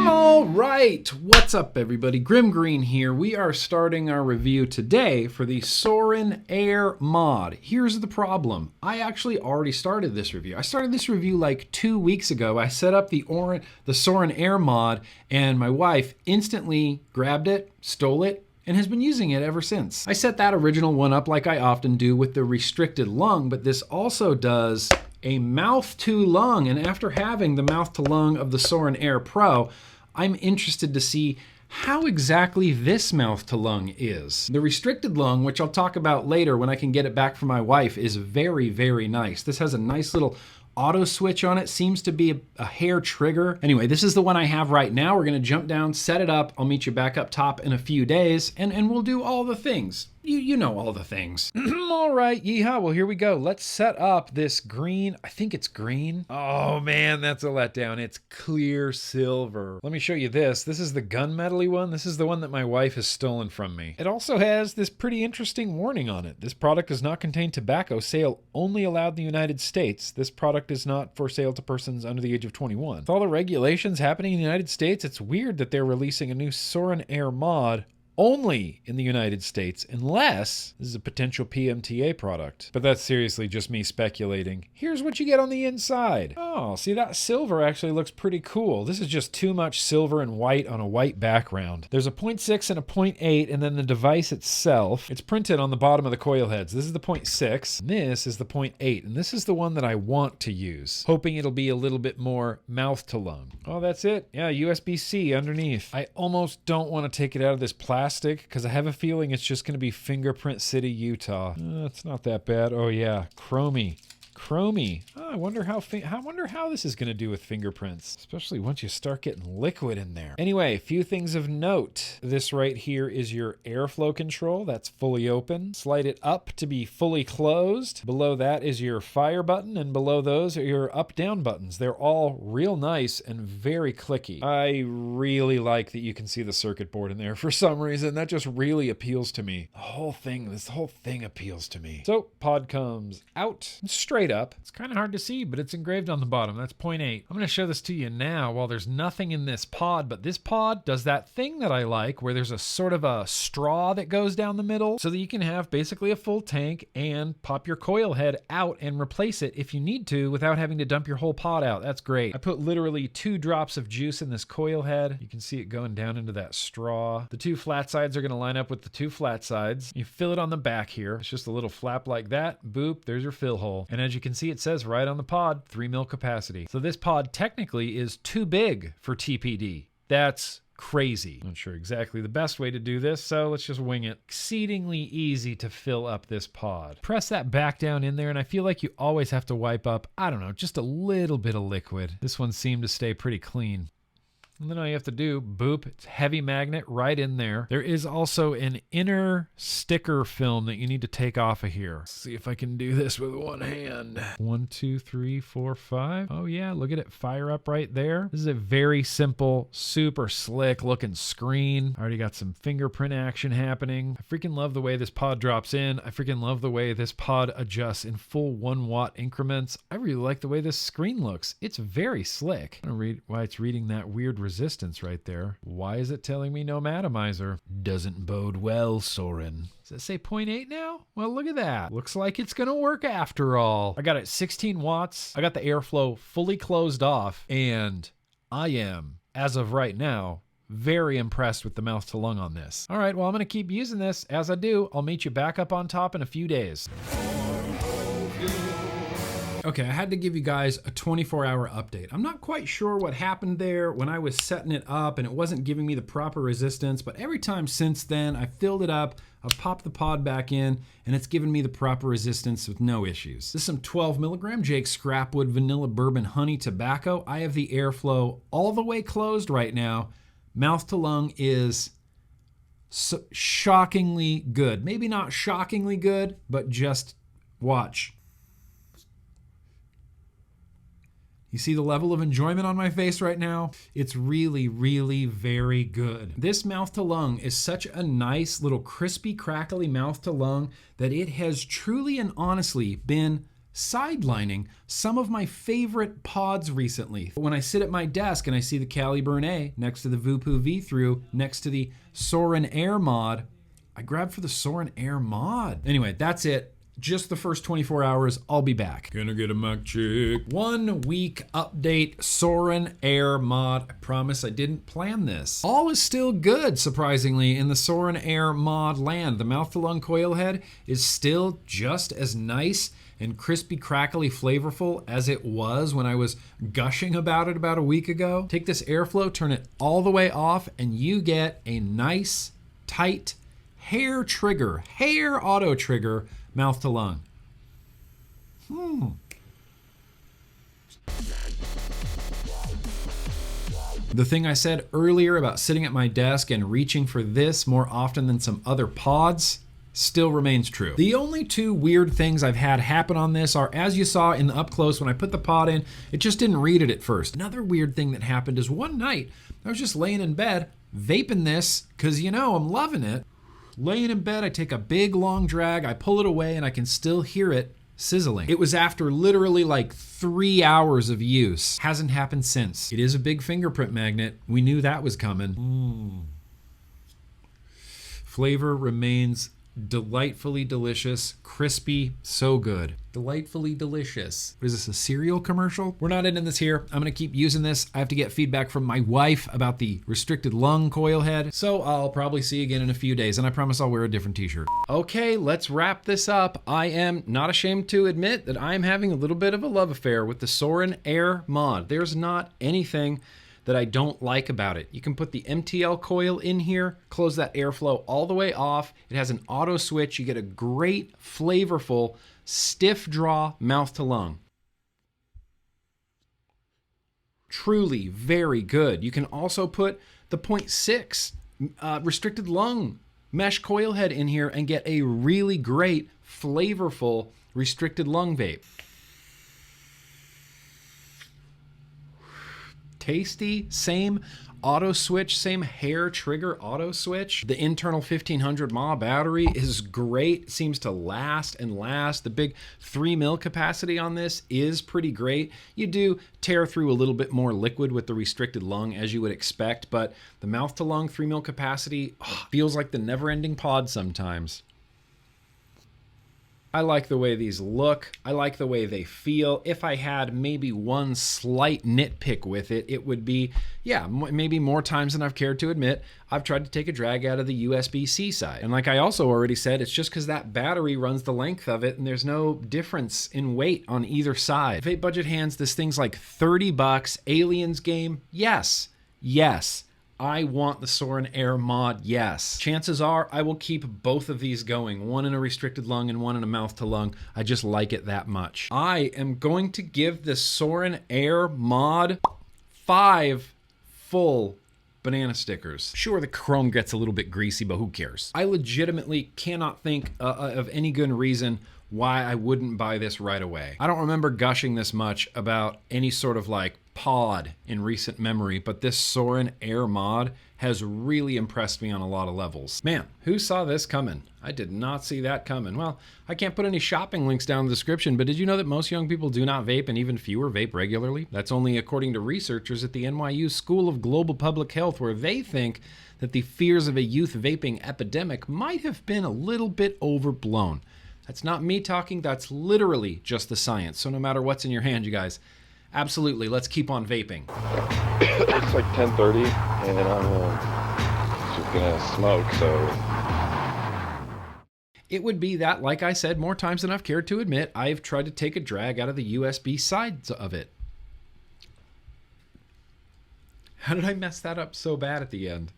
All right, what's up everybody? GrimmGreen here. We are starting our review today for the Suorin Air Mod. Here's the problem. I actually already started this review. I started this review like 2 weeks ago. I set up the Suorin Air Mod and my wife instantly grabbed it, stole it, and has been using it ever since. I set that original one up like I often do with the restricted lung, but this also does a mouth to lung. And after having the mouth to lung of the Suorin Air Pro, I'm interested to see how exactly this mouth to lung is. The restricted lung, which I'll talk about later when I can get it back from my wife, is very, very nice. This has a nice little auto switch on it, seems to be a hair trigger. Anyway, this is the one I have right now. We're gonna jump down, set it up. I'll meet you back up top in a few days and we'll do all the things. You know all the things. All right, yeehaw, well here we go. Let's set up this green, I think it's green. Oh man, that's a letdown. It's clear silver. Let me show you this. This is the gunmetal-y one. This is the one that my wife has stolen from me. It also has this pretty interesting warning on it. This product does not contain tobacco. Sale only allowed in the United States. This product is not for sale to persons under the age of 21. With all the regulations happening in the United States, it's weird that they're releasing a new Suorin Air Mod only in the United States, unless this is a potential PMTA product. But that's seriously just me speculating. Here's what you get on the inside. Oh, see, that silver actually looks pretty cool. This is just too much silver and white on a white background. There's a 0.6 and a 0.8, and then the device itself, it's printed on the bottom of the coil heads. This is the 0.6, and this is the 0.8, and this is the one that I want to use, hoping it'll be a little bit more mouth to lung. Oh, that's it. Yeah, USB-C underneath. I almost don't want to take it out of this plastic because I have a feeling it's just going to be Fingerprint City, Utah. It's not that bad. Oh yeah, chromey. Oh, I wonder how this is going to do with fingerprints, especially once you start getting liquid in there. Anyway, a few things of note. This right here is your airflow control. That's fully open. Slide it up to be fully closed. Below that is your fire button, and below those are your up-down buttons. They're all real nice and very clicky. I really like that you can see the circuit board in there for some reason. That just really appeals to me. This whole thing appeals to me. So pod comes out straight up. It's kind of hard to see, but it's engraved on the bottom. That's 0.8. I'm going to show this to you now while there's nothing in this pod, but this pod does that thing that I like where there's a sort of a straw that goes down the middle so that you can have basically a full tank and pop your coil head out and replace it if you need to without having to dump your whole pod out. That's great. I put literally 2 drops of juice in this coil head. You can see it going down into that straw. The 2 flat sides are going to line up with the 2 flat sides. You fill it on the back here. It's just a little flap like that. Boop, there's your fill hole. And as you can see, it says right on the pod, 3 mil capacity. So this pod technically is too big for TPD. That's crazy. I'm not sure exactly the best way to do this, so let's just wing it. Exceedingly easy to fill up this pod. Press that back down in there, and I feel like you always have to wipe up, I don't know, just a little bit of liquid. This one seemed to stay pretty clean. And then all you have to do, boop, it's heavy magnet right in there. There is also an inner sticker film that you need to take off of here. Let's see if I can do this with one hand. 1, 2, 3, 4, 5. Oh yeah, look at it fire up right there. This is a very simple, super slick looking screen. Already got some fingerprint action happening. I freaking love the way this pod drops in. I freaking love the way this pod adjusts in full 1 watt increments. I really like the way this screen looks. It's very slick. I'm gonna read why it's reading that weird resistance right there. Why is it telling me no atomizer? Doesn't bode well, Suorin. Does it say 0.8 now? Well, look at that. Looks like it's gonna work after all. I got it 16 watts. I got the airflow fully closed off, and I am, as of right now, very impressed with the mouth to lung on this. All right, well, I'm gonna keep using this. As I do, I'll meet you back up on top in a few days. Okay, I had to give you guys a 24-hour update. I'm not quite sure what happened there when I was setting it up and it wasn't giving me the proper resistance, but every time since then, I filled it up, I've popped the pod back in, and it's given me the proper resistance with no issues. This is some 12 milligram Jake Scrapwood Vanilla Bourbon Honey Tobacco. I have the airflow all the way closed right now. Mouth to lung is shockingly good. Maybe not shockingly good, but just watch. You see the level of enjoyment on my face right now? It's really, really very good. This mouth to lung is such a nice little crispy, crackly mouth to lung that it has truly and honestly been sidelining some of my favorite pods recently. When I sit at my desk and I see the Cali Burnet next to the Vupu V-Through, next to the Suorin Air Mod, I grab for the Suorin Air Mod. Anyway, that's it. Just the first 24 hours, I'll be back. Gonna get a mic check. 1 week update, Suorin Air Mod. I promise I didn't plan this. All is still good, surprisingly, in the Suorin Air Mod land. The mouth-to-lung coil head is still just as nice and crispy, crackly, flavorful as it was when I was gushing about it about a week ago. Take this airflow, turn it all the way off, and you get a nice, tight, hair auto trigger, mouth to lung. The thing I said earlier about sitting at my desk and reaching for this more often than some other pods still remains true. The only two weird things I've had happen on this are, as you saw in the up close when I put the pod in, it just didn't read it at first. Another weird thing that happened is one night I was just laying in bed vaping this because, you know, I'm loving it. Laying in bed, I take a big long drag, I pull it away, and I can still hear it sizzling. It was after literally like 3 hours of use. Hasn't happened since. It is a big fingerprint magnet. We knew that was coming. Flavor remains delightfully delicious, crispy, so good. Delightfully delicious. What is this, a cereal commercial? We're not ending this here. I'm gonna keep using this. I have to get feedback from my wife about the restricted lung coil head, so I'll probably see you again in a few days, and I promise I'll wear a different t-shirt. Okay, let's wrap this up. I am not ashamed to admit that I'm having a little bit of a love affair with the Suorin Air Mod. There's not anything that I don't like about it. You can put the MTL coil in here, close that airflow all the way off. It has an auto switch. You get a great, flavorful, stiff draw mouth to lung. Truly very good. You can also put the 0.6 restricted lung mesh coil head in here and get a really great, flavorful restricted lung vape. Tasty, same auto switch, same hair trigger auto switch. The internal 1500 mAh battery is great, seems to last and last. The big 3 mil capacity on this is pretty great. You do tear through a little bit more liquid with the restricted lung, as you would expect, but the mouth to lung 3 mil capacity feels like the never-ending pod sometimes. I like the way these look. I like the way they feel. If I had maybe one slight nitpick with it, it would be, yeah, maybe more times than I've cared to admit, I've tried to take a drag out of the USB-C side. And like I also already said, it's just because that battery runs the length of it and there's no difference in weight on either side. Vape Budget Hands, this thing's like 30 bucks. Aliens game, yes, yes. I want the Suorin Air Mod, yes. Chances are I will keep both of these going, one in a restricted lung and one in a mouth to lung. I just like it that much. I am going to give the Suorin Air Mod 5 full banana stickers. Sure, the chrome gets a little bit greasy, but who cares? I legitimately cannot think of any good reason why I wouldn't buy this right away. I don't remember gushing this much about any sort of like pod in recent memory, but this Suorin Air Mod has really impressed me on a lot of levels. Man, who saw this coming? I did not see that coming. Well, I can't put any shopping links down in the description, but did you know that most young people do not vape and even fewer vape regularly? That's only according to researchers at the NYU School of Global Public Health, where they think that the fears of a youth vaping epidemic might have been a little bit overblown. That's not me talking, that's literally just the science. So no matter what's in your hand, you guys, absolutely, let's keep on vaping. It's like 10:30 and I'm just gonna smoke, so. It would be that, like I said, more times than I've cared to admit, I've tried to take a drag out of the USB sides of it. How did I mess that up so bad at the end?